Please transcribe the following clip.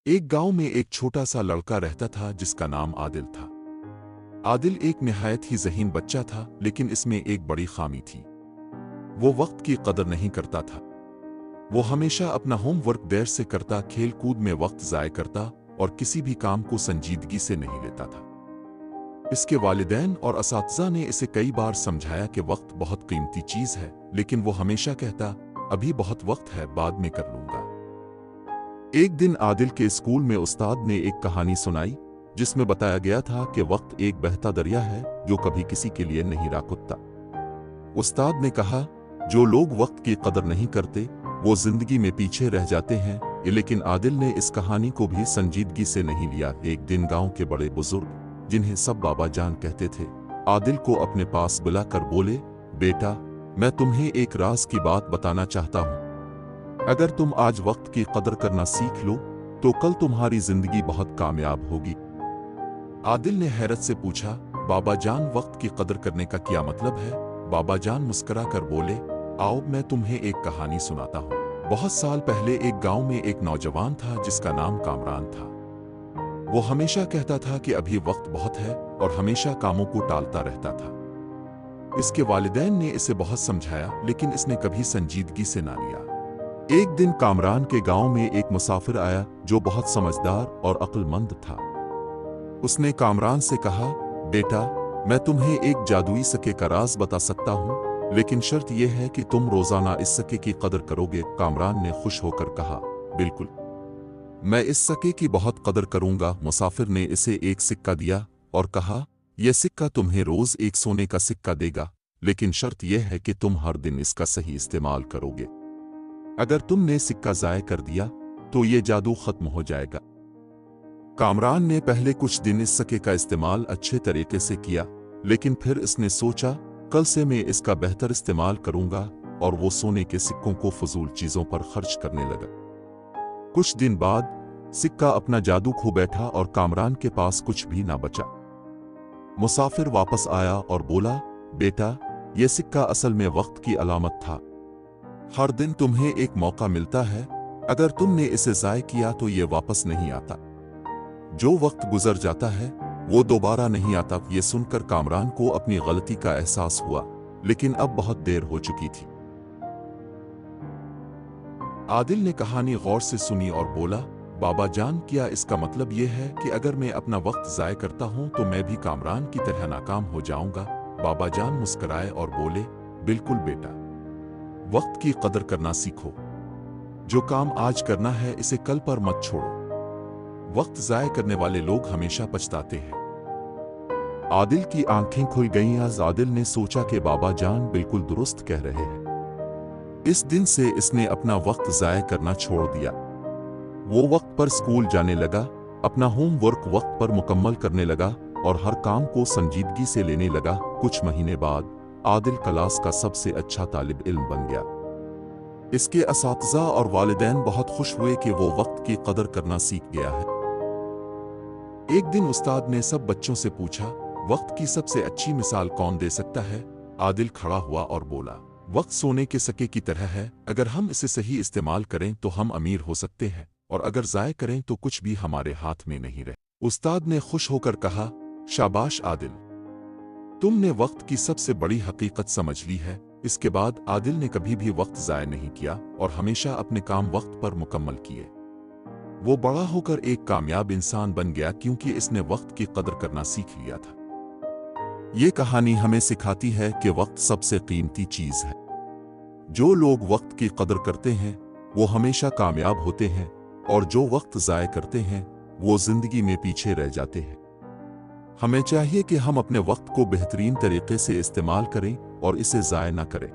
एक गांव में एक छोटा सा लड़का रहता था जिसका नाम आदिल था। आदिल एक निहायत ही ज़हीन बच्चा था, लेकिन इसमें एक बड़ी खामी थी। वो वक्त की कदर नहीं करता था। वो हमेशा अपना होमवर्क देर से करता, खेल कूद में वक्त ज़ाय करता और किसी भी काम को संजीदगी से नहीं लेता था। इसके वालिदैन और असातिज़ा ने इसे कई बार समझाया कि वक्त बहुत कीमती चीज़ है, लेकिन वो हमेशा कहता, अभी बहुत वक्त है, बाद में कर लूंगा। एक दिन आदिल के स्कूल में उस्ताद ने एक कहानी सुनाई जिसमें बताया गया था कि वक्त एक बहता दरिया है जो कभी किसी के लिए नहीं रुकता। उस्ताद ने कहा, जो लोग वक्त की कदर नहीं करते वो जिंदगी में पीछे रह जाते हैं। लेकिन आदिल ने इस कहानी को भी संजीदगी से नहीं लिया। एक दिन गांव के बड़े बुजुर्ग, जिन्हें सब बाबा जान कहते थे, आदिल को अपने पास बुलाकर बोले, बेटा, मैं तुम्हें एक राज की बात बताना चाहता हूं। अगर तुम आज वक्त की कदर करना सीख लो तो कल तुम्हारी जिंदगी बहुत कामयाब होगी। आदिल ने हैरत से पूछा, बाबा जान, वक्त की कदर करने का क्या मतलब है? बाबा जान मुस्कुरा कर बोले, आओ मैं तुम्हें एक कहानी सुनाता हूँ। बहुत साल पहले एक गांव में एक नौजवान था जिसका नाम कामरान था। वो हमेशा कहता था कि अभी वक्त बहुत है और हमेशा कामों को टालता रहता था। इसके वालिदैन ने इसे बहुत समझाया, लेकिन इसने कभी संजीदगी से ना लिया। एक दिन कामरान के गांव में एक मुसाफिर आया जो बहुत समझदार और अक्लमंद था। उसने कामरान से कहा, बेटा, मैं तुम्हें एक जादुई सिक्के का राज बता सकता हूं, लेकिन शर्त यह है कि तुम रोजाना इस सिक्के की कदर करोगे। कामरान ने खुश होकर कहा, बिल्कुल, मैं इस सिक्के की बहुत कदर करूंगा। मुसाफिर ने इसे एक सिक्का दिया और कहा, यह सिक्का तुम्हें रोज एक सोने का सिक्का देगा, लेकिन शर्त यह है कि तुम हर दिन इसका सही इस्तेमाल करोगे। अगर तुमने सिक्का ज़ाय कर दिया तो ये जादू खत्म हो जाएगा। कामरान ने पहले कुछ दिन इस सिक्के का इस्तेमाल अच्छे तरीके से किया, लेकिन फिर इसने सोचा, कल से मैं इसका बेहतर इस्तेमाल करूंगा, और वो सोने के सिक्कों को फजूल चीजों पर खर्च करने लगा। कुछ दिन बाद सिक्का अपना जादू खो बैठा और कामरान के पास कुछ भी ना बचा। मुसाफिर वापस आया और बोला, बेटा, यह सिक्का असल में वक्त की अलामत था। हर दिन तुम्हें एक मौका मिलता है, अगर तुमने इसे ज़ाय किया तो ये वापस नहीं आता। जो वक्त गुजर जाता है वो दोबारा नहीं आता। ये सुनकर कामरान को अपनी गलती का एहसास हुआ, लेकिन अब बहुत देर हो चुकी थी। आदिल ने कहानी गौर से सुनी और बोला, बाबा जान, क्या इसका मतलब यह है कि अगर मैं अपना वक्त ज़ाय करता हूं तो मैं भी कामरान की तरह नाकाम हो जाऊंगा? बाबा जान मुस्कुराए और बोले, बिल्कुल बेटा, वक्त की कदर करना सीखो। जो काम आज करना है इसे कल पर मत छोड़ो। वक्त ज़ाय करने वाले लोग हमेशा पछताते हैं। आदिल की आंखें खुल गईं। आज आदिल ने सोचा कि बाबा जान बिल्कुल दुरुस्त कह रहे हैं। इस दिन से इसने अपना वक्त ज़ाय करना छोड़ दिया। वो वक्त पर स्कूल जाने लगा, अपना होमवर्क वक्त पर मुकम्मल करने लगा और हर काम को संजीदगी से लेने लगा। कुछ महीने बाद आदिल क्लास का सबसे अच्छा तालिब इल्म बन गया। इसके असातिज़ा और वालिदैन बहुत खुश हुए कि वो वक्त की कदर करना सीख गया है। एक दिन उस्ताद ने सब बच्चों से पूछा, वक्त की सबसे अच्छी मिसाल कौन दे सकता है? आदिल खड़ा हुआ और बोला, वक्त सोने के सिक्के की तरह है, अगर हम इसे सही इस्तेमाल करें तो हम अमीर हो सकते हैं, और अगर ज़ाय करें तो कुछ भी हमारे हाथ में नहीं रहे। उस्ताद ने खुश होकर कहा, शाबाश आदिल, तुमने वक्त की सबसे बड़ी हकीकत समझ ली है। इसके बाद आदिल ने कभी भी वक्त ज़ाय नहीं किया और हमेशा अपने काम वक्त पर मुकम्मल किए। वो बड़ा होकर एक कामयाब इंसान बन गया क्योंकि इसने वक्त की कदर करना सीख लिया था। ये कहानी हमें सिखाती है कि वक्त सबसे कीमती चीज है। जो लोग वक्त की कदर करते हैं वो हमेशा कामयाब होते हैं, और जो वक्त ज़ाय करते हैं वो जिंदगी में पीछे रह जाते हैं। हमें चाहिए कि हम अपने वक्त को बेहतरीन तरीके से इस्तेमाल करें और इसे ज़ाय न करें।